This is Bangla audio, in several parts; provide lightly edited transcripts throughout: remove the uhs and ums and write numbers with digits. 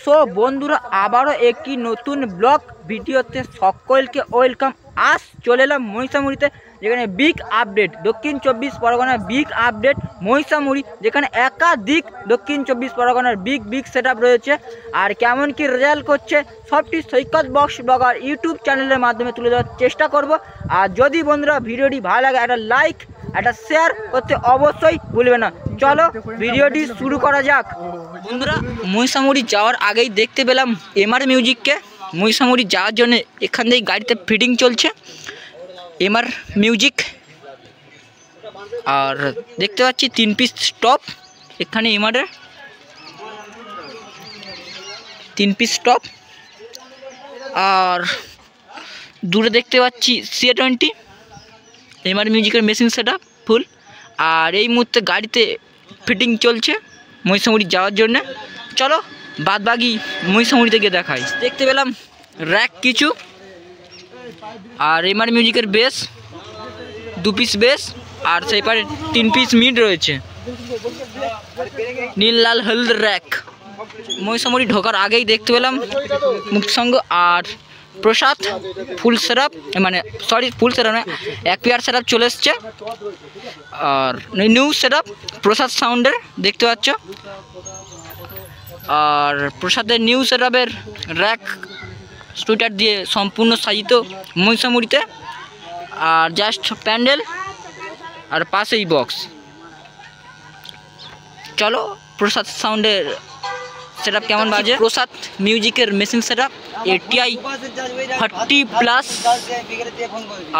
সো বন্ধুরা আবারও একটি নতুন ব্লগ ভিডিওতে সকলকে ওয়েলকাম। আজ চলে এলাম মহিষামুড়িতে, যেখানে বিগ আপডেট দক্ষিণ 24 পরগনার বিগ আপডেট মহিষামুড়ি, যেখানে একাধিক দক্ষিণ 24 পরগনার বিগ সেটআপ রয়েছে। আর কেমন কি রেজাল্ট করছে সবটি সৈকত বক্স ব্লগার ইউটিউব চ্যানেলের মাধ্যমে তুলে দেওয়ার চেষ্টা করব। আর যদি বন্ধুরা ভিডিওটি ভালো লাগে একটা লাইক একটা শেয়ার করতে অবশ্যই ভুলবে না। চলো ভিডিওটি শুরু করা যাক। বন্ধুরা মহিষামুড়ি যাওয়ার আগেই দেখতে পেলাম এমআর মিউজিককে। মহিষামুড়ি যাওয়ার জন্য এখান থেকে গাড়িতে ফিটিং চলছে এমআর মিউজিক। আর দেখতে পাচ্ছি 3 পিস স্টপ, এখানে এমআরের 3 পিস স্টপ। আর দূরে দেখতে পাচ্ছি C20 এমআর মিউজিকের মেশিন সেটআপ ফুল। আর এই মুহূর্তে গাড়িতে ফিটিং চলছে মহিষামুড়ি যাওয়ার জন্য। চলো বাদবাকি মহিষামুড়িতে গিয়ে দেখাই। দেখতে পেলাম র্যাক কিছু, আর এমআর মিউজিকের বেস 2 পিস বেস, আর সেই পারে 3 পিস মিড রয়েছে নীল লাল হলুদ র্যাক। মহিষামুড়ি ঢোকার আগেই দেখতে পেলাম মুক্তসংঘ আর প্রসাদ ফুল সেটআপ, মানে সরি ফুল সেটআপ না, 1 পেয়ার সেটআপ চলে এসছে। আর নিউ সেটআপ প্রসাদ সাউন্ডের দেখতে পাচ্ছ। আর প্রসাদের নিউ সেটআপের র্যাক স্টুটার দিয়ে সম্পূর্ণ সাজিত মহিষামুড়িতে। আর জাস্ট প্যান্ডেল আর পাশেই বক্স। চলো প্রসাদ সাউন্ডের সেটআপ কেমন বাজে। প্রসাদ মিউজিকের মেশিন সেটআপ ATI 40+,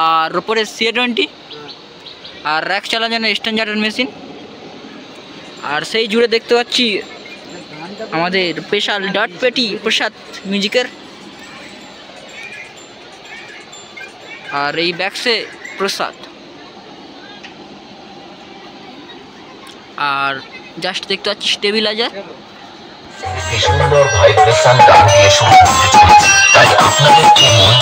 আর ওপরে C20, আর র্যাক চালানোর জন্য স্ট্যান্ডার্ড মেশিন। আর সেই জুড়ে দেখতে পাচ্ছি আমাদের স্পেশাল ডট পেটি প্রসাদ মিউজিকের। আর এই ব্যাক্সে প্রসাদ। আর জাস্ট দেখতে পাচ্ছি স্টেবিলাইজার। সুন্দর ভাইব্রেশন গান দিয়ে শুরু করতে চলেছে, তাই আপনাদের কি মন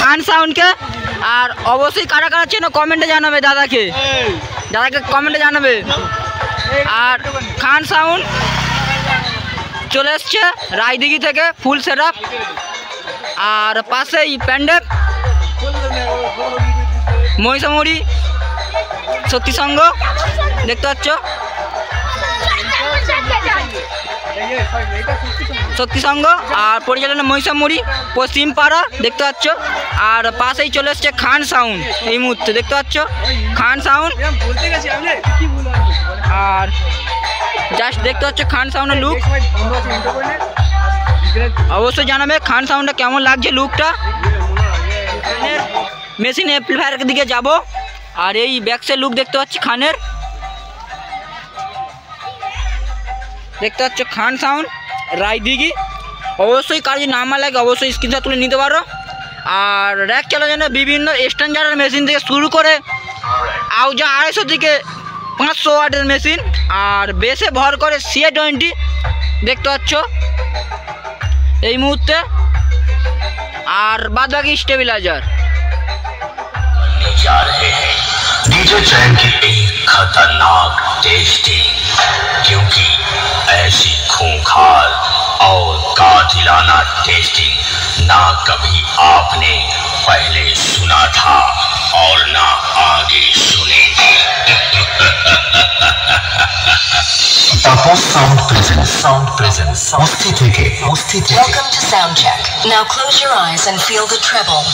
খান সাউন্ডকে। আর অবশ্যই কারা কারা চেনো কমেন্টে জানাবে, দাদাকে কমেন্টে জানাবে। আর খান সাউন্ড চলে এসছে রায়দিঘি থেকে ফুল সেটআপ। আর পাশেই প্যান্ডেল মহিষামুড়ি শক্তি সংঘ দেখতে পাচ্ছ, শক্তি সংঘ। আর পরিচালনা মহিষামুড়ি পশ্চিম পাড়া দেখতে পাচ্ছ। আর পাশেই চলে এসছে খান সাউন্ড এই মুহূর্তে দেখতে পাচ্ছ খান সাউন্ড। আর জাস্ট দেখতে পাচ্ছ খান সাউন্ডের লুক। অবশ্যই জানাবে খান সাউন্ডটা কেমন লাগছে লুকটা। মেশিন অ্যাম্পলিফায়ারের দিকে যাব। আর এই ব্যাক্সের লুক দেখতে পাচ্ছি খানের, দেখতে পাচ্ছ খান সাউন্ড রায়দিঘি। অবশ্যই কার যদি নাম্বার লাগে অবশ্যই স্ক্রিনশট তুলে নিতে পারো। আর র্যাক চালানোর জন্য বিভিন্ন স্ট্যান্ডার্ড মেশিন থেকে শুরু করে আউজা 250 থেকে 500 ওয়াটের মেশিন, আর বেসে ভর করে CA20 দেখতে পাচ্ছ এই মুহূর্তে, আর বাদ বাকি স্টেবিলাইজার। डीजे चैन की एक खतरनाक टेस्टिंग, क्योंकि ऐसी खूंखार और कातिलाना टेस्टिंग ना कभी आपने पहले सुना था और ना आगे सुनेंगे। Tapos Sound presents Musti Theke. Welcome to Soundcheck. Now close your eyes and feel the treble.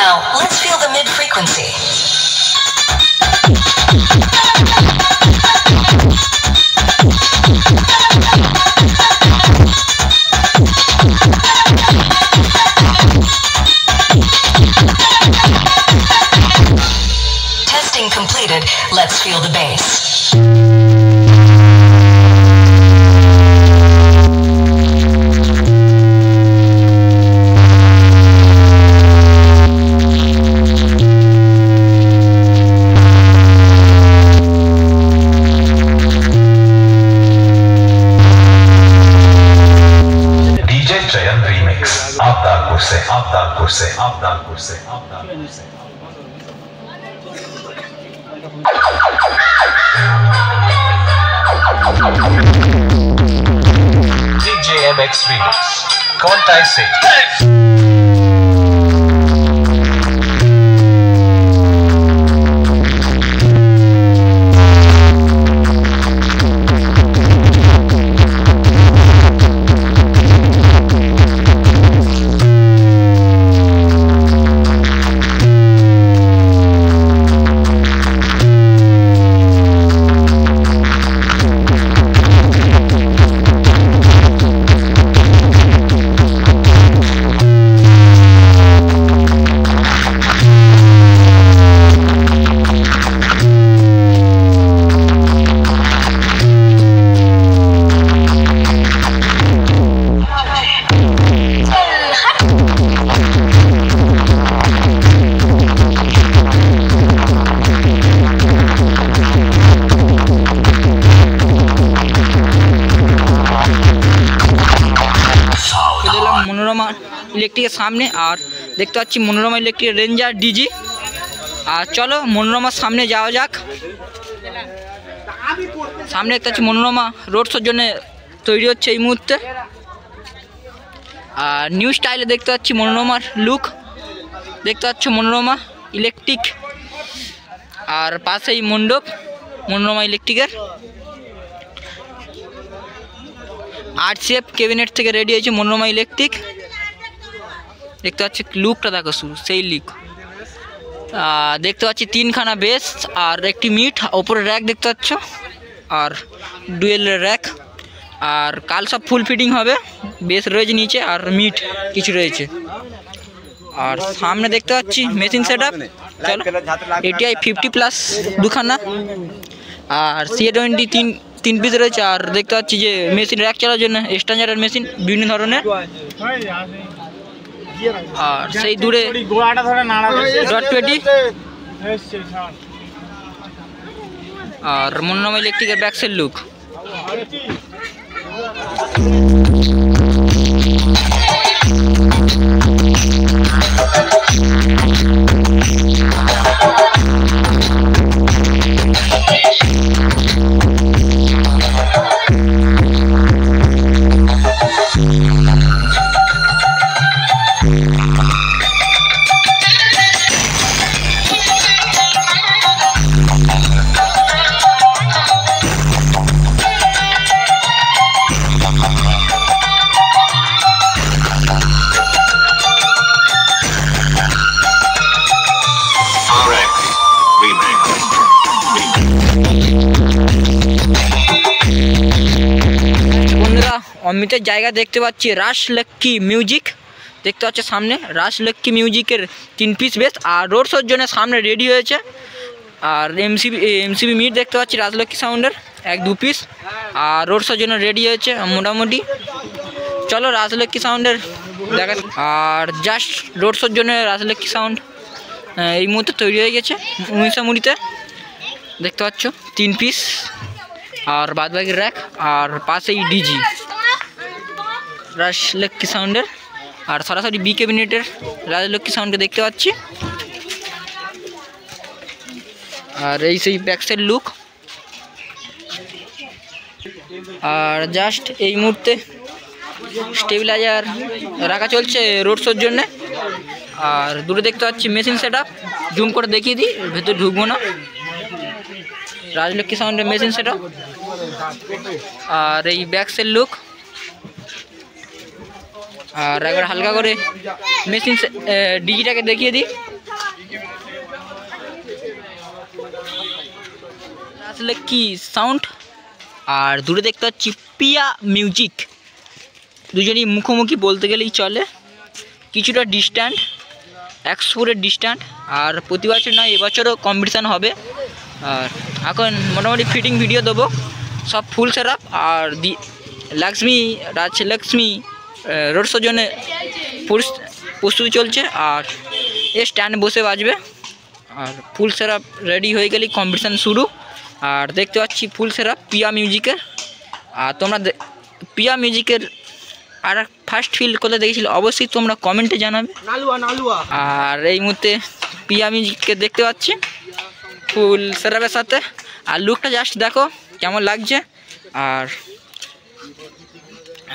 Now, let's feel the mid-frequency. Testing completed. Let's feel the bass. Kurse. DJ MX Remix. Contact say. Manorama electric सामने और देखते पाচ্ছি मनोरमा इलेक्ट्रिक रेंजर डीजी। और चलो मनोरमा सामने जाओ जाक। सामने देखते पाচ্ছি मनोरमा रोड शोर জন্য তৈরি হচ্ছে এই মুহূর্তে। আর নিউ স্টাইলে দেখতে পাচ্ছি मनोरमार लुक, দেখতে পাচ্ছ मनोरमा इलेक्ट्रिक। और पाশেই मंडप मनोरमा इलेक्ट्रिकेर। आरसीएफ कैबिनेट থেকে রেডি হয়েছে मनोरमा इलेक्ट्रिक। দেখতে পাচ্ছি লুকটা দেখো শুরু সেই লুক। দেখতে পাচ্ছি তিনখানা বেস আর একটি মিট, উপরে র‍্যাক দেখতে পাচ্ছ আর ডুয়েল র‍্যাক। আর কাল সব ফুল ফিটিং হবে, বেস রয়েছে নিচে আর মিট কিছু রয়েছে। আর সামনে দেখতে পাচ্ছি মেশিন সেটআপ। চলো এটিআই 50+ দুখানা আর CA20 তিন পিস রয়েছে। আর দেখতে পাচ্ছি যে মেশিন র‍্যাক চালানোর জন্য স্ট্যান্ডার্ড মেশিন বিভিন্ন ধরনের। আর সেই দূরে .20 আর मनोरमा इलेक्ट्रिकेर बैक साइड लुक। অমিতের জায়গা দেখতে পাচ্ছি রাশ লক্কি মিউজিক। দেখতে পাচ্ছ সামনে রাশ লক্কি মিউজিকের 3 পিস বেস। আর রোড শোর জন্য সামনে রেডি হয়েছে আর এমসিবি মিট দেখতে পাচ্ছি রাজলক্ষ্মী সাউন্ডের 1-2 পিস। আর রোড শোর জন্য রেডি হয়েছে মোটামুটি। চলো রাজলক্ষ্মী সাউন্ডের দেখা। আর জাস্ট রোড শোর জন্য রাজলক্ষ্মী সাউন্ড এই মুহূর্তে তৈরি হয়ে গেছে মহিষামুড়িতে, দেখতে পাচ্ছ 3 পিস। আর বাদবাকি র্যাক, আর পাশেই ডিজি রাজলক্ষ্মী সাউন্ডের। আর সরাসরি বি ক্যাবিনেটের রাজলক্ষ্মী সাউন্ডকে দেখতে পাচ্ছি। আর এই সেই ব্যাকসাইড লুক। আর জাস্ট এই মুহূর্তে স্টেবিলাইজার রাখা চলছে রোড শোর জন্যে। আর দূরে দেখতে পাচ্ছি মেশিন সেট আপ, জুম করে দেখিয়ে দিই, ভেতরে ঢুকবো না। রাজলক্ষ্মী সাউন্ডের মেশিন সেট আপ। আর এই ব্যাকসাইড লুক। আর একবার হালকা করে মেশিন ডিজিটাকে দেখিয়ে দিই। রাজলক্ষ্মী সাউন্ড। আর দূরে দেখতে পাচ্ছি পিয়া মিউজিক। দুজনই মুখোমুখি বলতে গেলেই চলে, কিছুটা ডিস্ট্যান্ট, 100 ফুটের ডিস্ট্যান্ট। আর প্রতি বছর নয়, এবছরও কম্পিটিশান হবে। আর এখন মোটামুটি ফিটিং ভিডিও দেবো, সব ফুল সেট আপ। আর রাজলক্ষ্মী রোড শোর জন্য প্রস্তুতি চলছে। আর এ স্ট্যান্ড বসে বাজবে। আর ফুল সেট আপ রেডি হয়ে গেলেই কম্পিটিশান শুরু। আর দেখতে পাচ্ছি ফুল সেট আপ পিয়া মিউজিকের। আর তোমরা পিয়া মিউজিকের আর ফার্স্ট ফিল করতে দেখেছিল, অবশ্যই তোমরা কমেন্টে জানাবে। আর এই মুহূর্তে পিয়া মিউজিককে দেখতে পাচ্ছি ফুল সেট আপের সাথে। আর লুকটা জাস্ট দেখো কেমন লাগছে।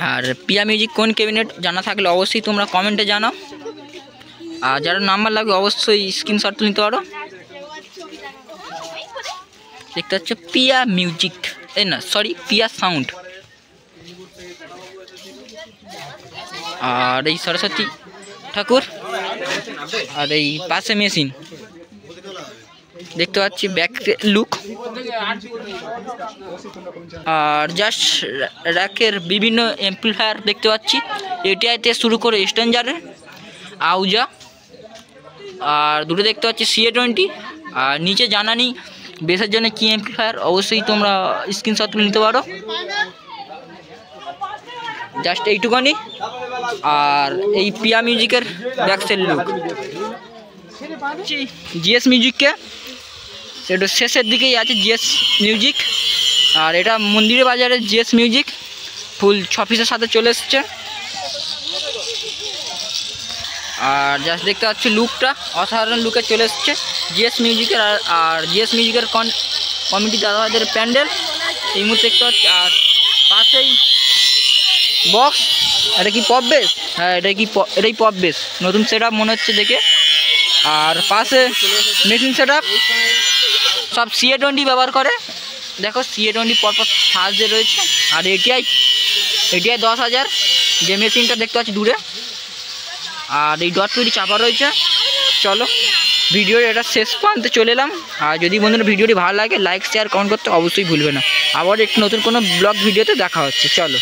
আর পিয়া মিউজিক কোন ক্যাবিনেট জানা থাকলে অবশ্যই তোমরা কমেন্টে জানাও। আর যারা নাম্বার লাগবে অবশ্যই স্ক্রিনশট নিতে পারো। দেখতে পাচ্ছ পিয়া মিউজিক, পিয়া সাউন্ড। আর এই সরস্বতী ঠাকুর। আর এই পাশে মেশিন দেখতে পাচ্ছি ব্যাক লুক। আর জাস্ট র্যাকের বিভিন্ন অ্যাম্পলিফায়ার দেখতে পাচ্ছি, এটিআইতে শুরু করে স্ট্যান্ডার্ডের আউজা। আর দূরে দেখতে পাচ্ছি CA20। আর নিচে জানা নেই বেসের জন্য কী অ্যাম্পলিফায়ার, অবশ্যই তোমরা স্ক্রিনশট নিতে পারো। জাস্ট এইটুখানি। আর এই পিয়া মিউজিকের ব্যাকসাইড লুক। জিএস মিউজিককে সেটা শেষের দিকেই আছে জিএস মিউজিক। আর এটা মন্দিরের বাজারের জিএস মিউজিক ফুল 6 পিসের সাথে চলে এসছে। আর জাস্ট দেখতে পাচ্ছি লুকটা অসাধারণ লুকে চলে এসছে জিএস মিউজিকের। আর জিএস মিউজিকের কমিটি দাদাদের প্যান্ডেল এই মুহূর্তে দেখতে পাচ্ছি। আর পাশেই বক্স। এটা কি পপ বেস? হ্যাঁ, এটাই পপ বেস, নতুন সেট আপ মনে হচ্ছে দেখে। আর পাশে মেশিন সেট আপ, সব CA20 ব্যবহার করে। দেখো CA20 পরপর সাজে রয়েছে। আর এটিআই 10,000 যে মেশিনটা দেখতে পাচ্ছি দূরে। আর এই ডট তৈরি চাপা রয়েছে। চলো ভিডিওর এটা শেষ প্রান্তে চলে এলাম। আর যদি বন্ধুরা ভিডিওটি ভালো লাগে লাইক শেয়ার কমেন্ট করতে অবশ্যই ভুলবে না। আবার একটু নতুন কোনো ব্লগ ভিডিওতে দেখা হচ্ছে। চলো।